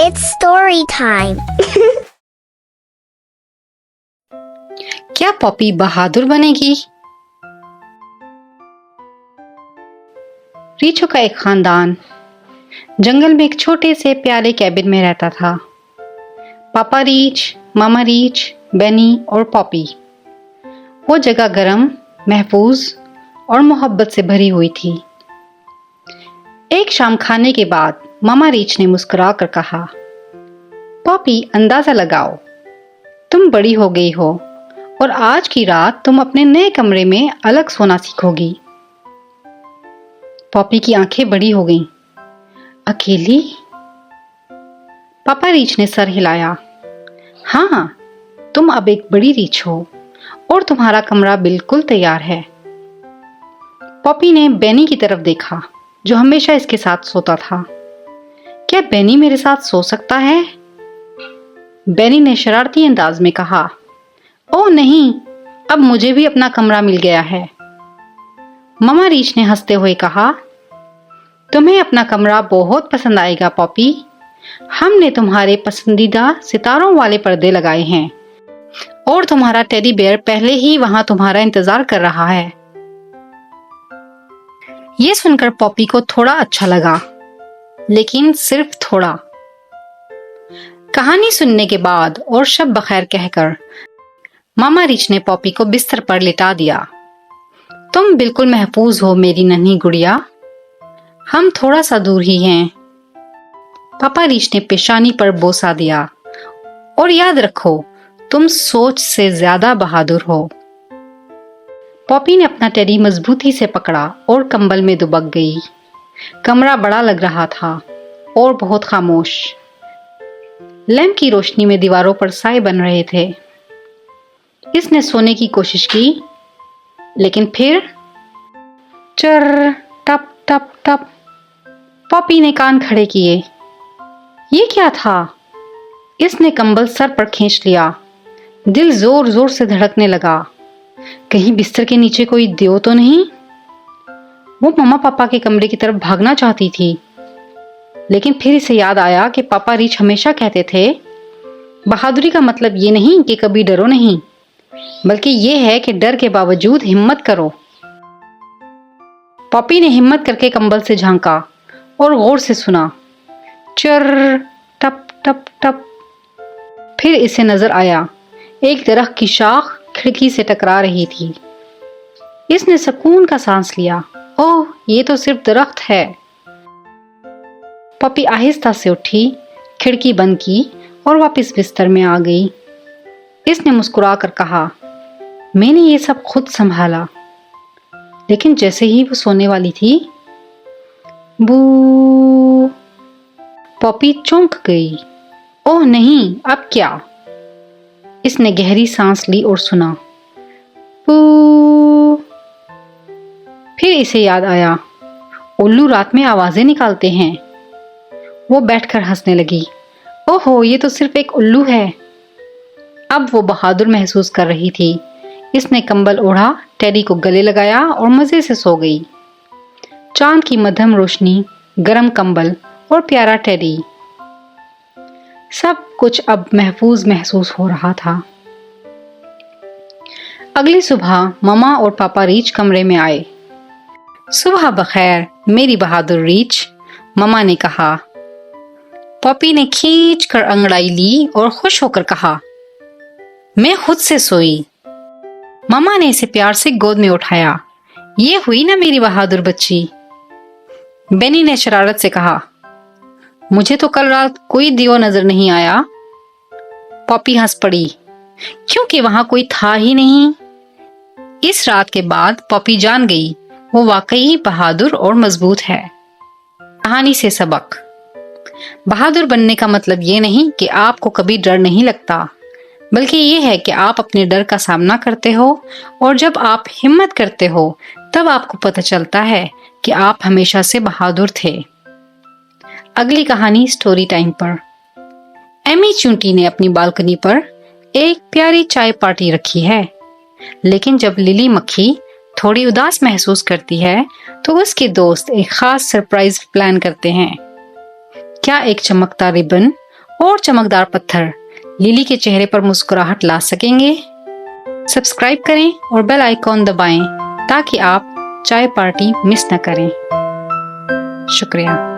It's story time. क्या Poppy बहादुर बनेगी? रीछों का एक खानदान जंगल में एक छोटे से प्यारे कैबिन में रहता था। पापा रीछ, मामा रीछ, बेनी और पॉपी। वो जगह गर्म, महफूज और मोहब्बत से भरी हुई थी। एक शाम खाने के बाद मामा रीछ ने मुस्कुरा कर कहा, पॉपी, अंदाजा लगाओ, तुम बड़ी हो गई हो और आज की रात तुम अपने नए कमरे में अलग सोना सीखोगी। पॉपी की आंखें बड़ी हो गईं। अकेली? पापा रीछ ने सर हिलाया। हाँ, तुम अब एक बड़ी रीछ हो और तुम्हारा कमरा बिल्कुल तैयार है। पॉपी ने बेनी की तरफ देखा, जो हमेशा इसके साथ सोता था। क्या बेनी मेरे साथ सो सकता है? बेनी ने शरारती अंदाज में कहा, ओह नहीं, अब मुझे भी अपना कमरा मिल गया है। मामा रीछ ने हंसते हुए कहा, तुम्हें अपना कमरा बहुत पसंद आएगा पॉपी। हमने तुम्हारे पसंदीदा सितारों वाले पर्दे लगाए हैं और तुम्हारा टेडी बेयर पहले ही वहां तुम्हारा इंतजार कर रहा है। ये सुनकर पॉपी को थोड़ा अच्छा लगा, लेकिन सिर्फ थोड़ा। कहानी सुनने के बाद और शब बखैर कहकर मामा रीछ ने पॉपी को बिस्तर पर लिटा दिया। तुम बिल्कुल महफूज हो मेरी नन्ही गुड़िया, हम थोड़ा सा दूर ही हैं। पापा रीछ ने पेशानी पर बोसा दिया, और याद रखो, तुम सोच से ज्यादा बहादुर हो। पॉपी ने अपना टेडी मजबूती से पकड़ा और कंबल में दुबक गई। कमरा बड़ा लग रहा था और बहुत खामोश। लैंप की रोशनी में दीवारों पर साए बन रहे थे। इसने सोने की कोशिश की, लेकिन फिर चर टप टप टप। पॉपी ने कान खड़े किए। ये क्या था? इसने कंबल सर पर खींच लिया। दिल जोर जोर से धड़कने लगा। कहीं बिस्तर के नीचे कोई देव तो नहीं? वो मम्मा पापा के कमरे की तरफ भागना चाहती थी, लेकिन फिर इसे याद आया कि पापा रीछ हमेशा कहते थे, बहादुरी का मतलब ये नहीं कि कभी डरो नहीं, बल्कि ये है कि डर के बावजूद हिम्मत करो। पॉपी ने हिम्मत करके कंबल से झांका और गौर से सुना। चर टप टप टप। फिर इसे नजर आया, एक दरख्त की शाख खिड़की से टकरा रही थी। इसने सुकून का सांस लिया। ओह, ये तो सिर्फ दरख्त है। पॉपी आहिस्ता से उठी, खिड़की बंद की और वापस बिस्तर में आ गई। इसने मुस्कुरा कर कहा, मैंने ये सब खुद संभाला। लेकिन जैसे ही वो सोने वाली थी, बू, पॉपी चौंक गई। ओह नहीं, अब क्या? इसने गहरी सांस ली और सुना, बू। फिर इसे याद आया, उल्लू रात में आवाजें निकालते हैं। वो बैठकर हंसने लगी। ओहो, ये तो सिर्फ एक उल्लू है। अब वो बहादुर महसूस कर रही थी। इसने कंबल ओढ़ा, टेडी को गले लगाया और मजे से सो गई। चांद की मध्यम रोशनी, गरम कंबल और प्यारा टेडी, सब कुछ अब महफूज महसूस हो रहा था। अगली सुबह मामा और पापा रीछ कमरे में आए। सुबह बखैर मेरी बहादुर रीछ, मामा ने कहा। पॉपी ने खींच कर अंगड़ाई ली और खुश होकर कहा, मैं खुद से सोई। मामा ने इसे प्यार से गोद में उठाया। ये हुई ना मेरी बहादुर बच्ची। बेनी ने शरारत से कहा, मुझे तो कल रात कोई दियो नजर नहीं आया। पॉपी हंस पड़ी, क्योंकि वहां कोई था ही नहीं। इस रात के बाद पॉपी जान गई, वो वाकई बहादुर और मजबूत है। कहानी से सबक। बहादुर बनने का मतलब ये नहीं कि आपको कभी डर नहीं लगता, बल्कि ये है कि आप अपने डर का सामना करते हो, और जब आप हिम्मत करते हो तब आपको पता चलता है कि आप हमेशा से बहादुर थे। अगली कहानी स्टोरी टाइम पर। एमी चूंटी ने अपनी बालकनी पर एक प्यारी चाय पार्टी रखी है, लेकिन जब लिली मक्खी थोड़ी उदास महसूस करती है तो उसके दोस्त एक खास सरप्राइज प्लान करते हैं। क्या एक चमकता रिबन और चमकदार पत्थर लिली के चेहरे पर मुस्कुराहट ला सकेंगे। सब्सक्राइब करें और बेल आइकॉन दबाएं ताकि आप चाय पार्टी मिस न करें। शुक्रिया।